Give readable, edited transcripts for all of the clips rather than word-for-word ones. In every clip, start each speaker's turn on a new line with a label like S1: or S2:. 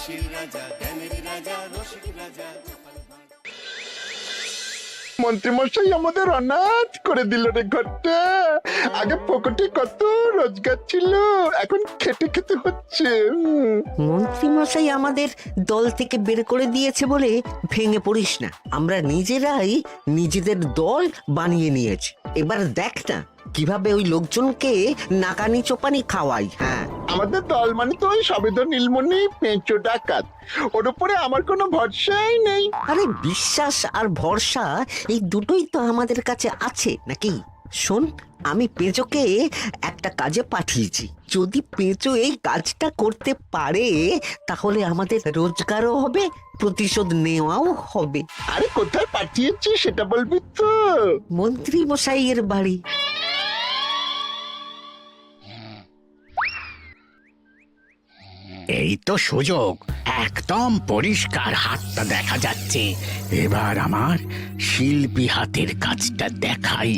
S1: হাসির রাজা, জ্ঞানের রাজা, রসিক রাজা।
S2: মন্ত্রীমশাই আমাদের অনাথ করে দিল রে ঘরটা। আগে পকেটে কত রোজগার ছিল, এখন খেটে খেতে হচ্ছে।
S3: মন্ত্রী মশাই আমাদের দল থেকে বের করে দিয়েছে বলে ভেঙে পড়িস না। আমরা নিজেরাই নিজেদের দল বানিয়ে নিয়েছি। এবার দেখ না কিভাবে ওই লোকজনকে নাকানি চোপানি খাওয়াই। হ্যাঁ,
S2: আমাদের দল মানে তো ওই সবেদন নীলমণি পেঁচো ডাকাত, ওর উপরে আমার কোনো ভরসাই নেই।
S3: আরে বিশ্বাস আর ভরসা এই দুটোই তো আমাদের কাছে আছে নাকি? শোন, আমি পেঁচোকে একটা কাজে পাঠিয়েছি। যদি পেঁচো এই কাজটা করতে পারে তাহলে আমাদের রোজগারও হবে, প্রতিশোধ নেওয়াও হবে।
S2: আরে কোথায় পাঠিয়েছি সেটা বলবি তো?
S3: মন্ত্রী মশাইয়ের বাড়ি।
S4: এই তো সুযোগ, একদম পরিষ্কার হাতটা দেখা যাচ্ছে। এবার আমার শিল্পী হাতের কাজটা দেখাই।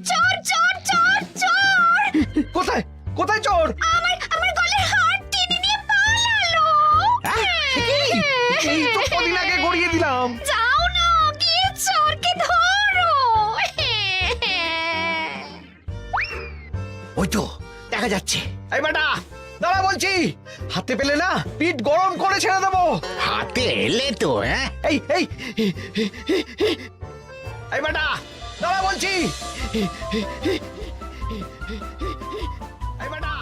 S5: চোর চোর চোর চোর!
S6: কোথায় কোথায় চোর?
S5: আমার গলার হার টেনে নিয়ে পালালো।
S6: এই তো কদিন আগে গড়িয়ে দিলাম।
S5: যাও না, গিয়ে চোরকে ধরো।
S6: ওই তো দেখা যাচ্ছে। এই বেটা দাঁড়া বলছি, হাতে পেলে না পিঠ গরম করে ছেড়ে দেবো।
S4: হাতে এলে তো
S6: এই এই এই বেটা দাঁড়া বলছি। এই বেটা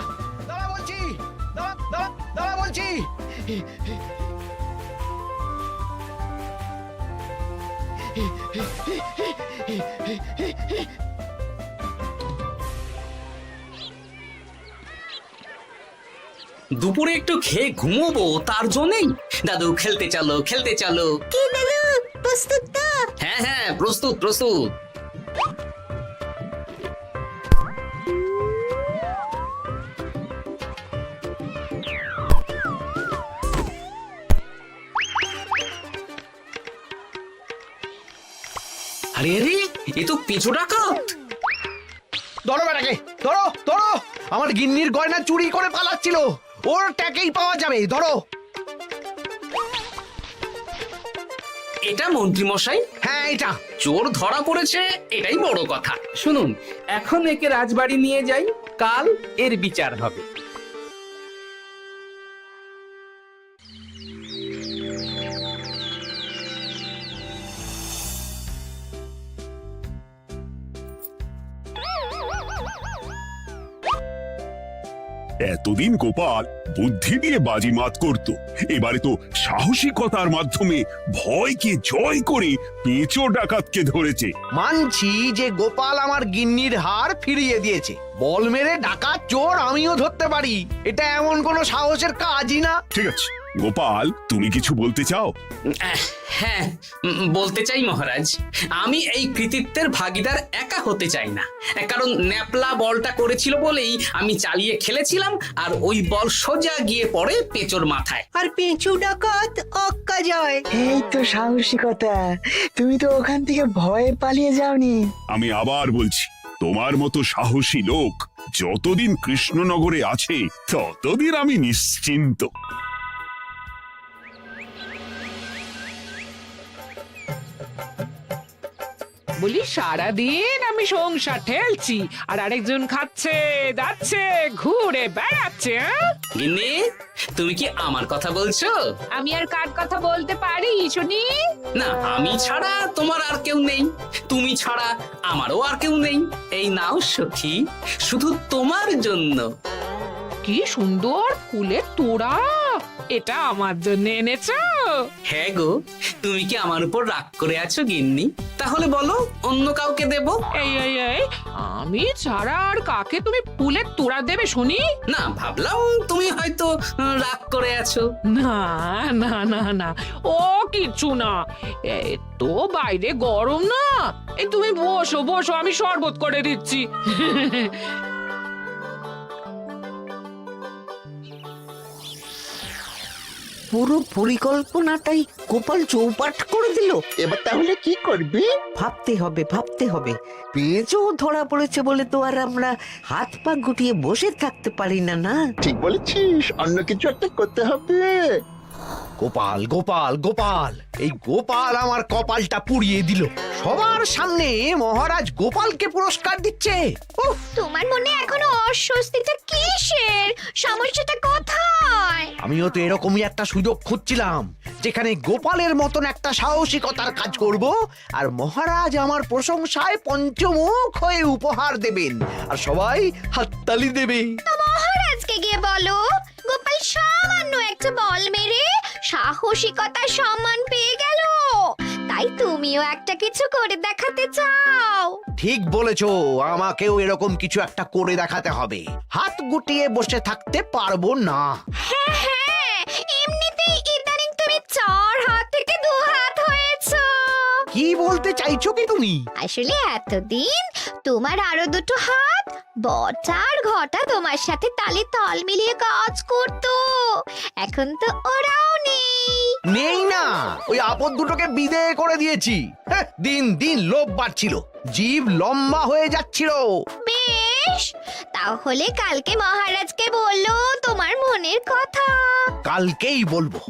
S6: দাঁড়া বলছি, দাঁড়া বলছি।
S7: দুপুরে একটু খেয়ে ঘুমোবো, তার জন্যই। দাদু খেলতে চলো, খেলতে চলো।
S5: কি দাদু, প্রস্তুত তো?
S7: হ্যাঁ হ্যাঁ, প্রস্তুত প্রস্তুত। আরে আরে, এ তো পিছু ডাকাত।
S6: ধরো বেটাকে, ধরো ধরো। আমার গিন্নির গয়না চুরি করে পালাচ্ছিল, ওর ট্যাকেই পাওয়া যাবে। ধরো।
S7: এটা মন্ত্রী মশাই?
S6: হ্যাঁ এটা।
S7: চোর ধরা পড়েছে, এটাই বড় কথা।
S8: শুনুন, এখন একে রাজবাড়ি নিয়ে যাই, কাল এর বিচার হবে।
S9: এতদিন গোপাল বুদ্ধি দিয়ে বাজিমাত করত, এবারে তো সাহসিকতার মাধ্যমে ভয়কে জয় করে পেঁচো ডাকাতকে ধরেছে।
S6: মানছি যে গোপাল আমার গিন্নির হার ফিরিয়ে দিয়েছে। বল মেরে ডাকাত চোর আমিও ধরতে পারি, এটা এমন কোনো সাহসের কাজই না।
S9: ঠিক আছে গোপাল, তুমি কিছু বলতে চাও?
S7: হ্যাঁ, বলতে চাই মহারাজ। আমি এই কৃতিত্বের ভাগীদার একা হতে চাই না। কারণ ন্যাপলা বলটা করেছিল বলেই আমি চালিয়ে খেলেছিলাম, আর ওই বল সোজা গিয়ে পড়ে পেঁচোর মাথায়।
S3: আর পেঁচু ডাকাত অক্কা যায়।
S10: এই তো সাহসিকতা, তুমি তো ওখান থেকে ভয়ে পালিয়ে যাওনি।
S9: আমি আবার বলছি, তোমার মতো সাহসী লোক যতদিন কৃষ্ণনগরে আছে ততদিন আমি নিশ্চিন্ত।
S11: বলি সারাদিন আমি সংসার ঠেলছি আর আরেকজন খাচ্ছে যাচ্ছে ঘুরে বেড়াচ্ছে।
S7: গিন্নি, তুমি কি আমার কথা বলছো?
S11: আমি আর কার কথা বলতে পারি শুনি?
S7: না, আমি ছাড়া তোমার আর কেউ নেই, তুমি ছাড়া আমারও আর কেউ নেই। এই নাও সখী, শুধু তোমার জন্য।
S11: কি সুন্দর ফুলের তোড়া, এটা আমার জন্য এনেছো?
S7: হ্যাঁ গো, তুমি কি আমার উপর রাগ করে আছো গিন্নি? তাহলে বলো, অন্য কাউকে দেব?
S11: এই এই এই, আমি ছাড়া আর কাকে তুমি ফুলের তোড়া দেবে শুনি?
S7: না, ভাবলাম তুমি হয়তো রাগ করে আছো।
S11: না না না না, ও কিচ্ছু না। এই তো বাইরে গরম না, এই তুমি বসো বসো, আমি শরবত করে দিচ্ছি।
S3: পুরো পরিকল্পনাটাই গোপাল চৌপাট করে দিল।
S2: এবার তাহলে কি করবি?
S3: ভাবতে হবে পেঁচো ধরা পড়েছে বলে তো আর আমরা হাত পা গুটিয়ে বসে থাকতে পারি না। না
S2: ঠিক বলেছিস, অন্য কিছু একটা করতে হবে।
S6: গোপাল গোপাল গোপাল, এই গোপাল আমার কপালটা পুড়িয়ে দিল। সবার সামনে মহারাজ গোপালকে পুরস্কার দিচ্ছে। উফ,
S5: তোমার মনে এখনো অস্বস্তিটা কিসের? সমস্যাটা কোথায়?
S6: আমিও তো এরকমই একটা সুযোগ খুঁজছিলাম, যেখানে গোপালের মতন একটা সাহসিকতার কাজ করব, আর মহারাজ আমার প্রশংসায় পঞ্চমুখ হয়ে উপহার দেবেন, আর সবাই হাততালি দেবে।
S5: তো মহারাজকে গিয়ে বলো, গোপাল সামান্য একটা বল মেরে সাহসিকতার সম্মান পেয়ে গেল, তাই তুমিও একটা কিছু করে দেখাতে চাও।
S6: ঠিক বলেছো, আমাকেও এরকম কিছু একটা করে দেখাতে হবে। হাত গুটিয়ে বসে থাকতে পারবো না।
S5: হ্যাঁ, এমনিতেই ইদানিং তুমি 4 হাত থেকে 2 হাত হয়েছো।
S6: কি বলতে চাইছো কি তুমি?
S5: আসলে এতদিন তোমার আরো 2 হাত বটা আর ঘটা তোমার সাথে তালে তাল মিলিয়ে কাজ করতো, এখন তো ওরাও
S6: নেই না, ওই আপদ দুটোকে বিদেয় করে দিয়েছি। দিন দিন লোভ বাড়ছিল, জীব লম্বা হয়ে যাচ্ছিল।
S5: বেশ, তাহলে কালকে মহারাজকে বললো তোমার মনের কথা।
S6: কালকেই বলবো।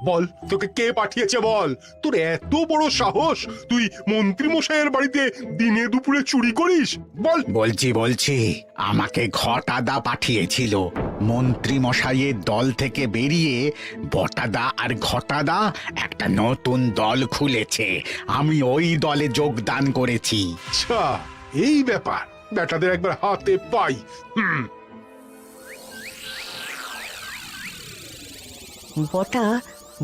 S12: বল, তোকে কে পাঠিয়েছে বল? তোর এত বড় সাহস, তুই মন্ত্রী মশাইয়ের বাড়িতে দিনে দুপুরে চুরি করিস? বল।
S4: বলছি আমাকে ঘটাদা পাঠিয়েছিল। মন্ত্রী মশাইয়ের দল থেকে বেরিয়ে বটাদা আর ঘটাদা একটা নতুন দল খুলেছে, আমি ওই দলে যোগদান করেছি।
S12: আচ্ছা, এই ব্যাপার। বেটাদের একবার হাতে পাই।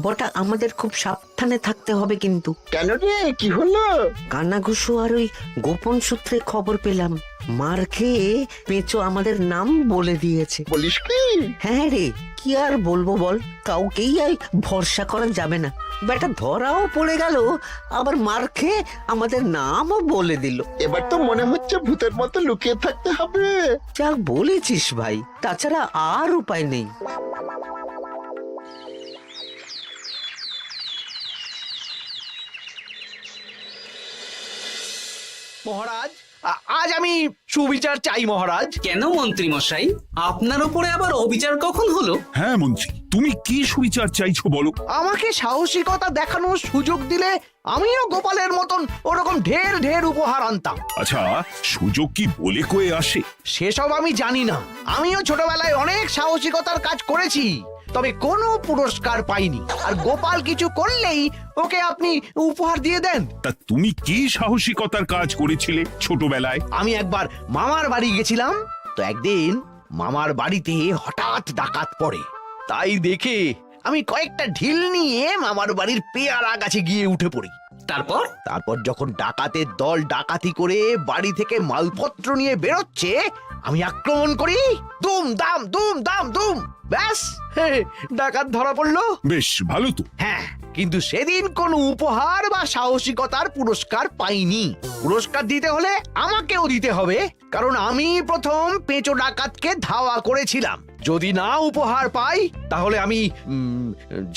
S3: বটা আমাদের খুব সাবধানে থাকতে হবে কিন্তু।
S2: কেন রে, কি হলো?
S3: কানাঘুষো আর ওই গোপন সূত্রে খবর পেলাম, মার খেয়ে পেঁচো আমাদের নাম বলে দিয়েছে।
S2: বলিস কি?
S3: হ্যাঁ রে, কি আর বলবো বল, কাউকেই আর ভরসা করা যাবে না। বেটা ধরাও পড়ে গেল, আবার মার খেয়ে আমাদের নামও বলে দিল।
S2: এবার তো মনে হচ্ছে ভূতের মতো লুকিয়ে থাকতে হবে।
S3: যা বলেছিস ভাই, তাছাড়া আর উপায় নেই।
S6: মহারাজ, আজ আমি সুবিচার চাই মহারাজ।
S7: কেন মন্ত্রী মশাই, আপনার উপরে আবার অবিচার কখন হলো?
S9: হ্যাঁ মন্ত্রী, তুমি কি সুবিচার চাইছো বলো?
S6: আমাকে সাহসিকতা দেখানোর সুযোগ দিলে আমিও গোপালের মতন ওরকম ঢের ঢের উপহার আনতাম।
S9: আচ্ছা, সুযোগ কি বলে কয়ে আসে?
S6: সেসব আমি জানি না। আমিও ছোটবেলায় অনেক সাহসিকতার কাজ করেছি, তবে কোনো পুরস্কার পাইনি। আর গোপাল কিছু করলেই ওকে আপনি উপহার দিয়ে দেন।
S9: তা তুমি কি সাহসিকতার কাজ করেছিলে ছোটবেলায়?
S6: আমি একবার মামার বাড়ি গেছিলাম, তো একদিন মামার বাড়িতে হঠাৎ ডাকাত পড়ে। তাই দেখে আমি কয়েকটা ঢিল নিয়ে মামার বাড়ির পেয়ারা গাছে গিয়ে উঠে পড়ি। তারপর যখন ডাকাতের দল ডাকাতি করে বাড়ি থেকে মালপত্র নিয়ে বেরোচ্ছে, আমি আক্রমণ করি। দুম দাম দুম দাম দুম, ব্যাস ডাকাত ধরা পড়লো।
S9: বেশ ভালো তো।
S6: হ্যাঁ, কিন্তু সেদিন কোনো উপহার বা সাহসিকতার পুরস্কার পাইনি। পুরস্কার দিতে হলে আমাকেও দিতে হবে, কারণ আমি প্রথম পেঁচো ডাকাতকে ধাওয়া করেছিলাম। যদি না উপহার পাই তাহলে আমি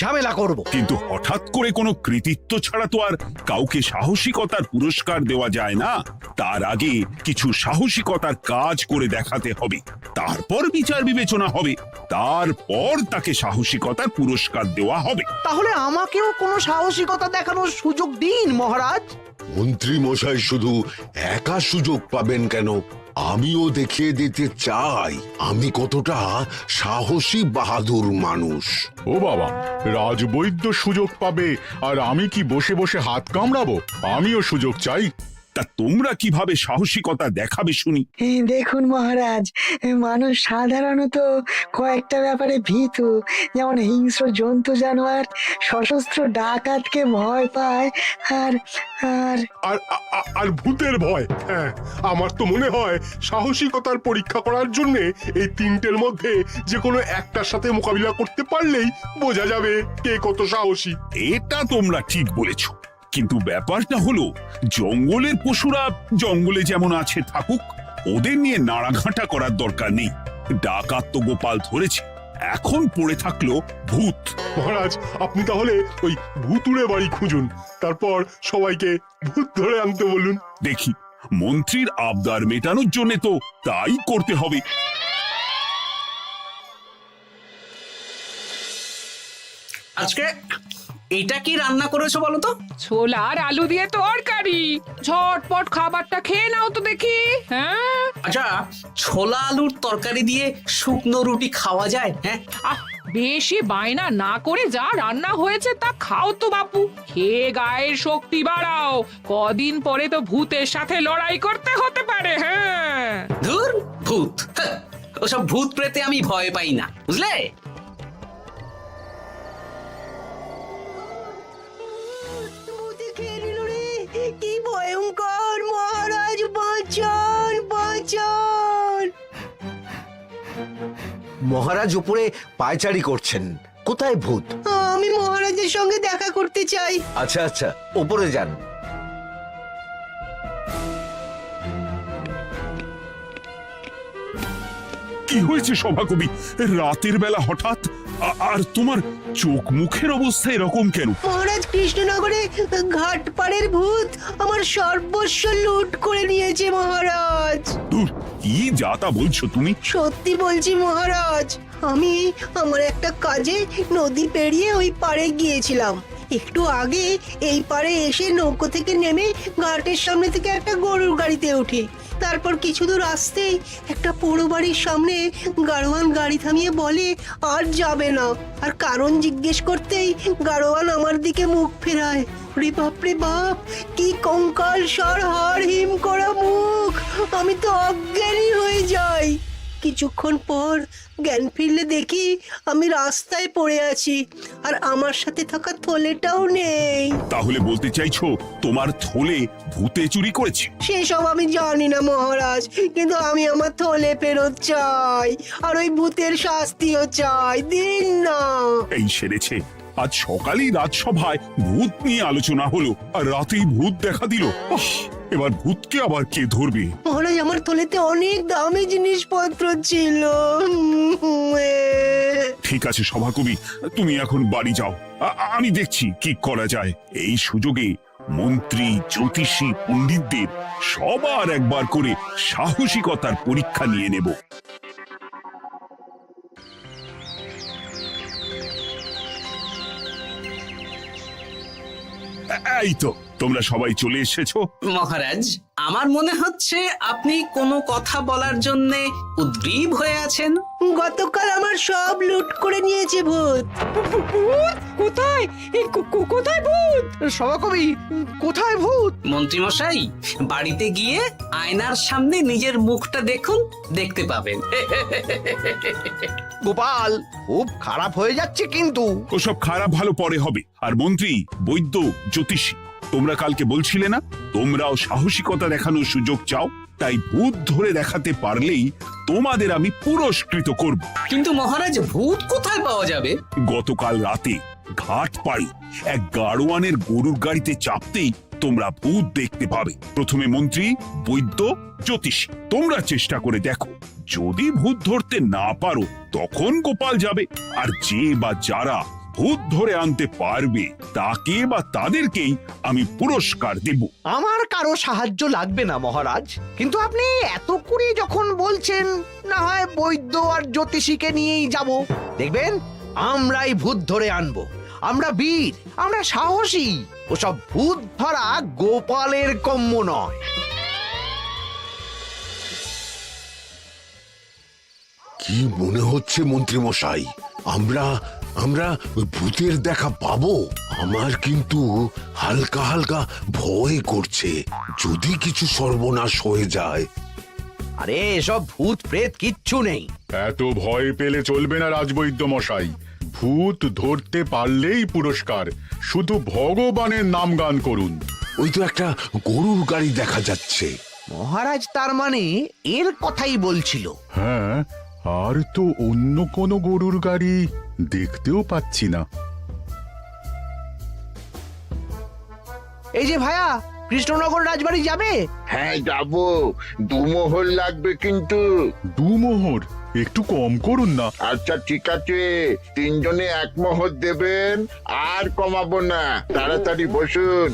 S6: ঝামেলা করব।
S9: কিন্তু হঠাৎ করে কোনো কৃতিত্ব ছাড়া তো আর কাউকে সাহসিকতার পুরস্কার দেওয়া যায় না। তার আগে কিছু সাহসিকতার কাজ করে দেখাতে হবে, তারপর বিচার বিবেচনা হবে, তারপর তাকে সাহসিকতার পুরস্কার দেওয়া হবে।
S6: তাহলে আমাকেও কোনো সাহসিকতা দেখানোর সুযোগ দিন মহারাজ।
S13: মন্ত্রী মশাই শুধু একা সুযোগ পাবেন কেন, আমিও দেখিয়ে দিতে চাই আমি কতটা সাহসী বাহাদুর মানুষ।
S12: ও বাবা, রাজবৈদ্য সুযোগ পাবে আর আমি কি বসে বসে হাত কামড়াবো? আমিও সুযোগ চাই।
S9: তা তোমরা কিভাবে সাহসিকতা দেখাবে শুনি?
S10: দেখুন মহারাজ, মানুষ সাধারণত কয়েকটা ব্যাপারে ভীতু, যেমন হিংস্র জন্তু জানোয়ার, সশস্ত্র ডাকাতকে ভয় পায়, আর আর
S12: আর ভূতের ভয়। হ্যাঁ, আমার তো মনে হয় সাহসিকতার পরীক্ষা করার জন্য এই তিনটের মধ্যে যে কোনো একটার সাথে মোকাবিলা করতে পারলেই বোঝা যাবে কে কত সাহসী।
S9: এটা তোমরা ঠিক বলেছো। কিন্তু ব্যাপারটা হলো জঙ্গলের পশুরা জঙ্গলে যেমন আছে থাকুক, ওদের নিয়ে নাড়াঘাটা করার দরকার নেই। ডাকাত তো গোপাল ধরেছে, এখন পড়ে থাকলো ভূত।
S12: মহারাজ, আপনি তাহলে ওই ভুতুড়ে বাড়ি খুঁজুন, তারপর সবাইকে ভূত ধরে আনতে বলুন।
S9: দেখি, মন্ত্রীর আবদার মেটানোর জন্য তো তাই করতে হবে।
S7: আজকে এটা কি রান্না করেছো বলো তো?
S11: ছোলা আর আলু দিয়ে তরকারি। ঝটপট খাবারটা খেয়ে নাও তো দেখি। হ্যাঁ,
S7: আচ্ছা, ছোলা আলুর তরকারি দিয়ে শুকনো রুটি খাওয়া যায়? হ্যাঁ,
S11: বেশি বায়না না করে যা রান্না হয়েছে তা খাও তো বাপু। খেয়ে গায়ের শক্তি বাড়াও, কদিন পরে তো ভূতের সাথে লড়াই করতে হতে পারে। হ্যাঁ,
S7: ধুর ভূত, হ্যাঁ, ওসব ভূত প্রেতে আমি ভয় পাই না, বুঝলে?
S3: কি ভয়ঙ্কর! মহারাজ বাঁচান, বাঁচান!
S6: মহারাজ উপরে পায়চারি করছেন, কোথায় ভূত?
S3: আমি মহারাজের সঙ্গে দেখা করতে চাই।
S6: আচ্ছা আচ্ছা, উপরে যান।
S9: কি হয়েছে সভাকবি? রাতের বেলা হঠাৎ আর তোমার চোখ মুখের অবস্থা এরকম কেন?
S3: মহারাজ, কৃষ্ণনগরে ঘাটপাড়ের ভূত আমার সর্বস্ব লুট করে নিয়েছে মহারাজ।
S9: দূর, কি যা তা বলছো তুমি?
S3: সত্যি বলছি মহারাজ, আমি আমার একটা কাজে নদী পেরিয়ে ওই পাড়ে গিয়েছিলাম। একটু আগে এই পাড়ে এসে নৌকো থেকে নেমে ঘাটের সামনে থেকে একটা গরুর গাড়িতে উঠি। তারপর কিছু দূর আসতেই একটা পোড়ো বাড়ির সামনে গাড়োয়ান গাড়ি থামিয়ে বলে আর যাবে না। আর কারণ জিজ্ঞেস করতেই গাড়োয়ান আমার দিকে মুখ ফেরায়। রে বাপ রে বাপ, কি কঙ্কাল সার হাড় হিম করা মুখ! আমি তো অজ্ঞানী হয়ে যাই। কিছুক্ষণ পর জ্ঞান ফিরলে দেখি আমি রাস্তায় পড়ে আছি, আর আমার সাথে থাকা থলেটাও নেই।
S9: তাহলে বলতে চাইছো তোমার থলে ভূতে চুরি করেছে?
S3: সেসব আমি জানি না মহারাজ, কিন্তু আমি আমার থলে ফেরত চাই, আর ওই ভূতের শাস্তিও চাই। দিন না।
S9: এই সেরেছে, আজ সকালেই রাজসভায় ভূত নিয়ে আলোচনা হলো, আর রাতেই ভূত দেখা দিল। এবার ভূতকে আবার কে ধরবে?
S3: মহারাজ, আমার থলেতে অনেক দামি জিনিসপত্র ছিল।
S9: ঠিক আছে সভাকবি, তুমি এখন বাড়ি যাও, আমি দেখছি কি করা যায়। এই সুযোগে মন্ত্রী, জ্যোতিষী, পণ্ডিতদের সবার একবার করে সাহসিকতার পরীক্ষা নিয়ে নেব। এই তো তোমরা সবাই চলে এসেছো।
S7: মহারাজ, আমার মনে হচ্ছে আপনি কোনো কথা বলার জন্য উদ্গ্রীব হয়ে আছেন।
S3: গতকাল আমার সব লুট করে নিয়েছে ভূত।
S11: কোথায়? কোথায় ভূত?
S6: সভাকবি, কোথায় ভূত?
S7: মন্ত্রী মশাই, বাড়িতে গিয়ে আয়নার সামনে নিজের মুখটা দেখুন, দেখতে পাবেন।
S6: গোপাল, খুব খারাপ হয়ে যাচ্ছে কিন্তু।
S9: ওসব খারাপ ভালো পরে হবে। আর মন্ত্রী, বৈদ্য, জ্যোতিষী, তোমরা কালকে বলছিলে না তোমরাও সাহসিকতা দেখানোর সুযোগ চাও? তাই ভূত ধরে দেখাতে পারলেই তোমাদের আমি পুরস্কৃত করব।
S7: কিন্তু মহারাজ, ভূত কোথায় পাওয়া যাবে?
S9: গতকাল রাতে ঘাট পাড়ি এক গাড়োয়ানের গরুর গাড়িতে চাপতেই তোমরা ভূত দেখতে পাবে। প্রথমে মন্ত্রী, বৈদ্য, জ্যোতিষী, তোমরা চেষ্টা করে দেখো। যদি ভূত ধরতে না পারো তখন গোপাল যাবে, আর যে বা যারা ভূত ধরে আনতে পারবে তাকে বা তাদেরকেই আমি পুরস্কার দেব।
S6: আমার কারো সাহায্য লাগবে না মহারাজ, কিন্তু আপনি এত করে যখন বলছেন, না হয় বৈদ্য আর জ্যোতিষীকে নিয়েই যাব। দেখবেন আমরাই ভূত ধরে আনবো। আমরা বীর, আমরা সাহসী। ওসব ভূত ধরা গোপালের কম্য নয়।
S13: কি মনে হচ্ছে মন্ত্রী মশাই, আমরা আমরা ওই ভূতের দেখা পাবো? আমার কিন্তু হালকা হালকা ভয় করছে, যদি কিছু সর্বনাশ হয়ে যায়।
S6: আরে এসব ভূত প্রেত কিচ্ছু নেই।
S12: এত ভয় পেলে চলবে না রাজবৈদ্য মশাই। ভূত ধরতে পারলেই পুরস্কার, শুধু ভগবানের নাম গান করুন।
S13: ওই তো একটা গরুর গাড়ি দেখা যাচ্ছে।
S6: মহারাজ তার মানে এর কথাই বলছিল।
S12: হ্যাঁ, আর তো অন্য কোনো গরুর গাড়ি দেখতেও পাচ্ছি না।
S6: এই যে ভায়া, কৃষ্ণনগর রাজবাড়ি যাবে?
S2: হ্যাঁ যাব, 2 মোহর লাগবে কিন্তু।
S12: 2 মোহর একটু কম করুন না।
S2: আচ্ছা ঠিক আছে, 3 জনে 1 মোহর দেবেন, আর কমাবো না। তাড়াতাড়ি বসুন।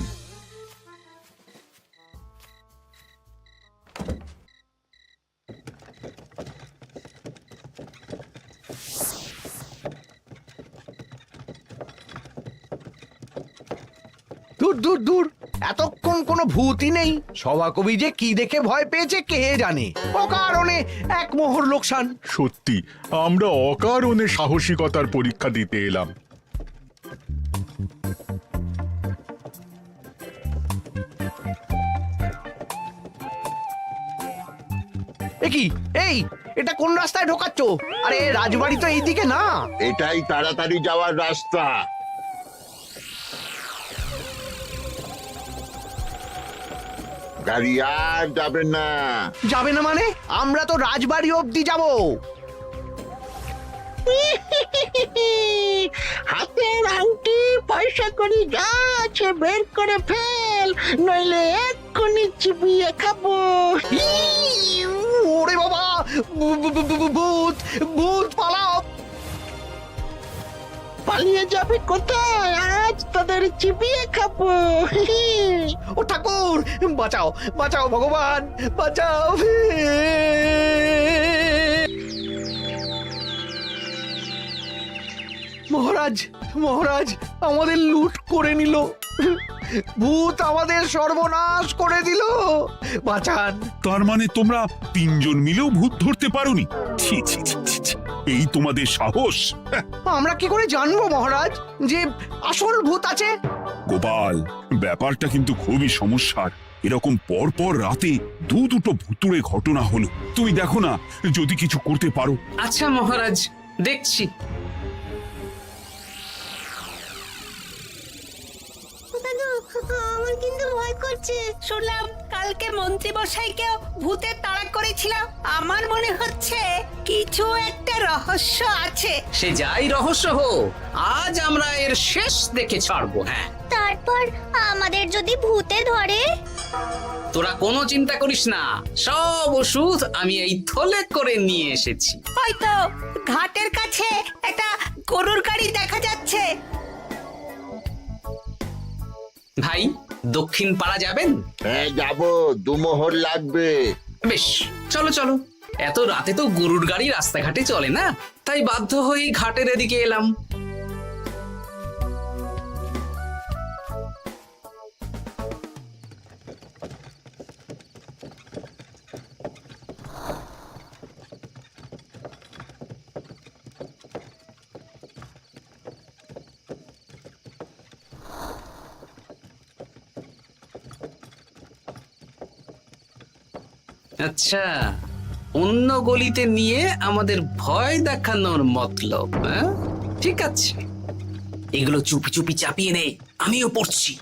S6: দূর দূর দূর, এতক্ষণ কোনো ভূতই নেই। সভাকবি যে কি দেখে ভয় পেয়েছে কে জানে। অকারণে 1 মোহর লোকসান।
S12: সত্যি আমরা অকারণে সাহসিকতার পরীক্ষা দিতে এলাম।
S6: কি এই, এটা কোন রাস্তায় ঢোকাচ্ছ? আরে রাজবাড়ি তো এইদিকে না।
S2: এটাই তাড়াতাড়ি যাওয়ার রাস্তা। গাড়ি আর যাবে না।
S6: যাবে না মানে? আমরা তো রাজবাড়ি অবধি যাব।
S10: হাতের আংটি পয়সা করি যা আছে বের করে ফেল, নইলে এক্ষুনি চিবিয়ে খাবো।
S6: ওরে বাবা, ভূত ভূত, পালাও।
S10: পালিয়ে যাবে কোথায়? আজ তোদের চিবিয়ে খাবো।
S6: ও ঠাকুর, বাঁচাও বাঁচাও, ভগবান বাঁচাও। মহারাজ মহারাজ, আমাদের লুট করে নিল। ভূত আমাদের সর্বনাশ করে দিল, বাঁচান।
S9: তার মানে তোমরা 3 জন মিলেও ভূত ধরতে পারোনি? ছি ছি ছি ছি ছি, এই তোমাদের সাহস!
S6: আমরা কি করে জানবো মহারাজ যে আসল ভূত আছে?
S9: গোপাল, ব্যাপারটা কিন্তু খুবই সমস্যার। এরকম পর পর রাতে দুটো ভুতুড়ে ঘটনা হলো। তুমি দেখো না, যদি কিছু করতে পারো।
S7: আচ্ছা মহারাজ, দেখছি।
S5: আমার কিন্তু ভয় করছে। শুনলাম কালকে মন্ত্রী মশাইকেও ভূতের তাড়া করেছিল। আমার মনে হচ্ছে কিছু একটা রহস্য আছে।
S7: সে যাই রহস্য হোক, আজ আমরা এর শেষ দেখে ছাড়বো। হ্যাঁ,
S5: তারপর আমাদের যদি ভূতে ধরে?
S7: তোরা কোনো চিন্তা করিস না, সব ওষুধ আমি এই থলে করে নিয়ে এসেছি।
S5: হয়তো ঘাটের কাছে একটা গরুর গাড়ি দেখা যাচ্ছে।
S7: ভাই, দক্ষিণ পাড়া যাবেন?
S2: হ্যাঁ যাব, 2 মোহর লাগবে।
S7: বেশ, চলো চলো। এত রাতে তো গরুর গাড়ি রাস্তাঘাটে চলে না, তাই বাধ্য হয়ে ঘাটের এদিকে এলাম। আচ্ছা, অন্য গলিতে নিয়ে আমাদের ভয় দেখানোর মতলব? হ্যাঁ, ঠিক আছে, এগুলো চুপি চুপি চাপিয়ে নে, আমিও পড়ছি।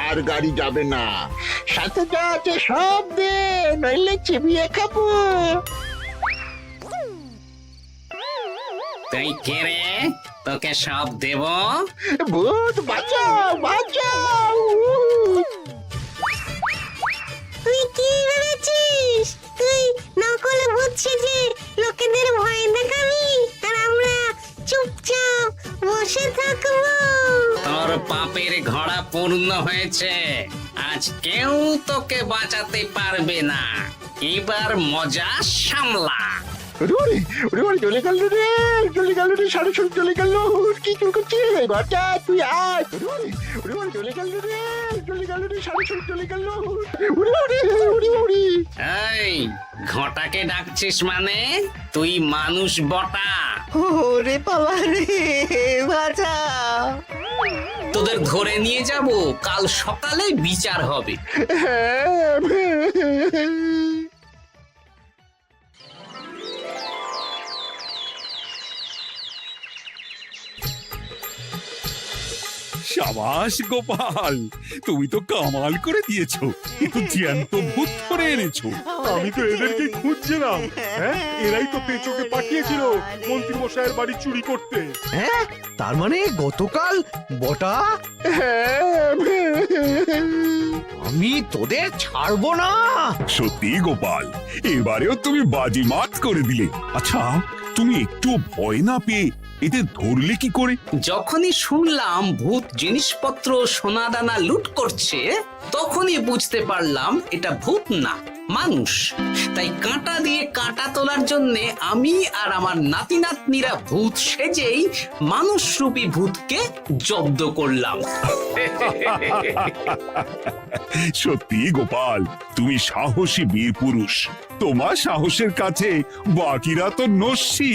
S2: আর গাড়ি যাবে না। সাথে যা আছে সব দে, নইলে চিবিয়ে খাবো।
S7: তুই কে রে? তোকে সব দেব?
S2: ভূত বাঁচাও বাঁচাও!
S5: তুই কি ভেবেছিস? তুই নকল ভূত সেজে লোকেদের ভয় দেখাবি, আর আমরা চুপচাপ বসে থাকবো?
S7: তোর পাপের ঘোড়া পূর্ণ হয়েছে, আজ কেউ তোকে বাঁচাতে পারবে না। এবার মজা সামলা।
S2: চলে গেল রে, চলে গেল রে, সাড়ে সব চলে গেল। কি চুল করছিস বাচ্চা? তুই আয়। চলে গেল রে, চলে গেল রে, সাড়ে সব চলে গেল।
S7: এই ঘটাকে ডাকছিস মানে? তুই মানুষ বটা।
S3: ওরে বাবা রে, বাঁচা!
S7: তোদের ধরে নিয়ে যাব, কাল সকালে বিচার হবে।
S9: সাবাস গোপাল, তুমি তো কামাল করে দিয়েছো, কিন্তু জ্যান্ত ভূত ধরে এনেছো।
S12: আমি তো এদেরকে খুঁজছিলাম। হ্যাঁ, এরাই তো পেঁচোকে পাঠিয়েছিল মন্ত্রী মশাইয়ের বাড়ি চুরি করতে।
S6: হ্যাঁ, তার মানে গতকাল বটা? আমি তোদের ছাড়বো না।
S9: সত্যি গোপাল, এবারেও তুমি বাজিমাত করে দিলে। আচ্ছা, তুমি একটু ভয় না পেয়ে এদের ধরলে কি করে?
S7: যখনই শুনলাম ভূত জিনিসপত্র সোনাদানা লুট করছে, তখনই বুঝতে পারলাম এটা ভূত না, মানুষ। তাই কাঁটা দিয়ে কাঁটা তোলার জন্য আমি আর আমার নাতি নাতনিরা ভূত সেজেই মানুষরূপী ভূতকে জব্দ করলাম।
S9: সত্যি গোপাল, তুমি সাহসী বীর পুরুষ। তোমার সাহসের কাছে বাকিরা তো নস্যি।